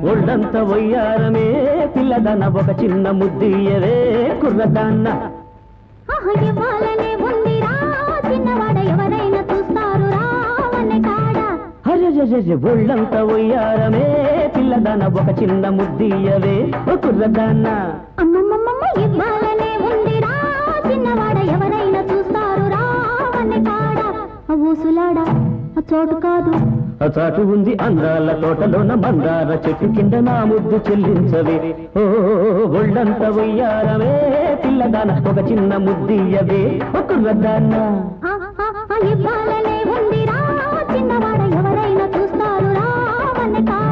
ఒళ్ళంత వయ్యారమే పిల్లదన ఒక చిన్న ముద్దియవే కుర్రదాన్న ఇవ్వాలనే ఉందిరా చిన్నవాడ ఎవరైనా చూస్తారు రావనే కాడ ఒళ్ళంత వయ్యారమే పిల్లదన ఒక చిన్న ముద్దియవే కుర్రదాన్న అమ్మమ్మమ్మ ఇవ్వాలనే ఉందిరా చిన్నవాడ ఎవరైనా చూస్తారు రావనే కాడ ఊసులాడ చోటు కాదు చాటు ఉంది అందాల తోటలోన మందార చెట్టు కింద నా ముద్దు చెల్లించవే ఓ ఒళ్ళంత వయ్యారమే పిల్లదాన ఒక చిన్న ముద్దియవే కుర్రదాన్న ఇవ్వాలనే ఉందిరా చిన్నవాడ ఎవరైనా చూస్తారు రావనే కాడ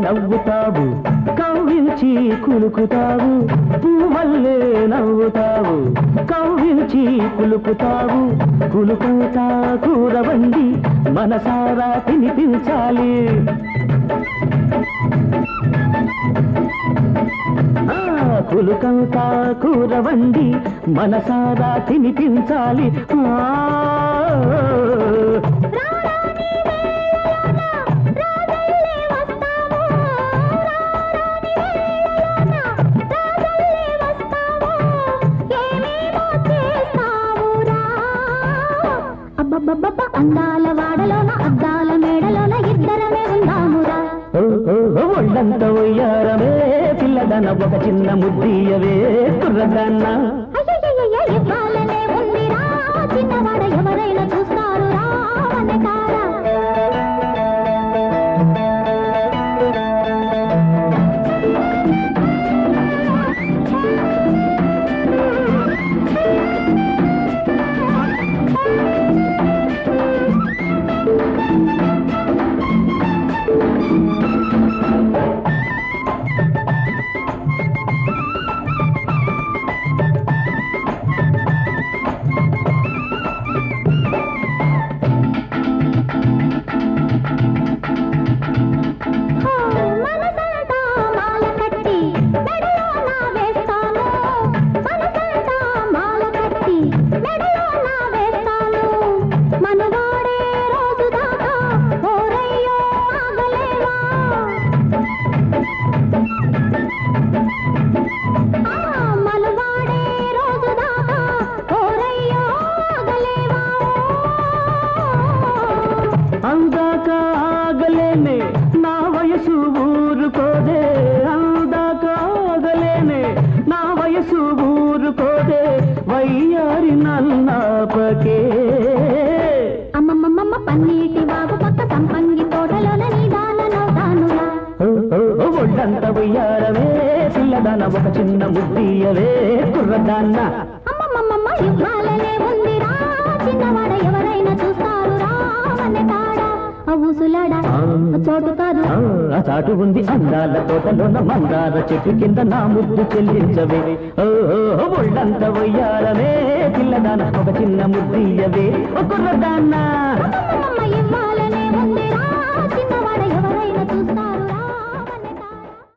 నవ్వుతావు కవ్వించి కులుకుతావు పువ్వల్లే నవ్వుతావు కవ్వించి కులుకుతావు కులుకుంటా కూరవండి మనసారా తినిపించాలి కులుకంతా కూరవండి మనసారా తినిపించాలి అందాల వాడలోన అద్దాల మేడలోన ఇద్దరమే ఉందామురా ఒళ్ళంత వయ్యారమే పిల్లదన ఒక చిన్న ముద్దియవే కుర్రదాన్న ఇవ్వాలనే ఉందిరా చిన్నవాడ ఎవరైనా చూస్తారు రావనే కాడ అందాక ఆగలేనే నా వయసు ఊరుకోదే అందాక ఆగలేనే నా వయసు ఊరుకోదే వయ్యారి నల్లాపకే అమ్మమ్మమ్మ పన్నీటి వాగు పక్క సంపంగి తోటలోన నీదాలలో దానులా ఒళ్ళంత వయ్యారమే పిల్లదాన ఒక చిన్న ముద్దియవే కుర్రదాన్న అమ్మమ్మమ్మ ఇవ్వాలనే ఉందిరా చిన్నవాడ ఎవరైనా చూస్తారు రావనే కాడ ఊసులాడ చోటు కాదు చాటు ఉంది అందాల తోటలోన మందార చెట్టు కింద నా ముద్దు చెల్లించవే ఒళ్ళంత వయ్యారమే పిల్లదాన ఒక చిన్న ముద్దియవే కుర్రదాన్న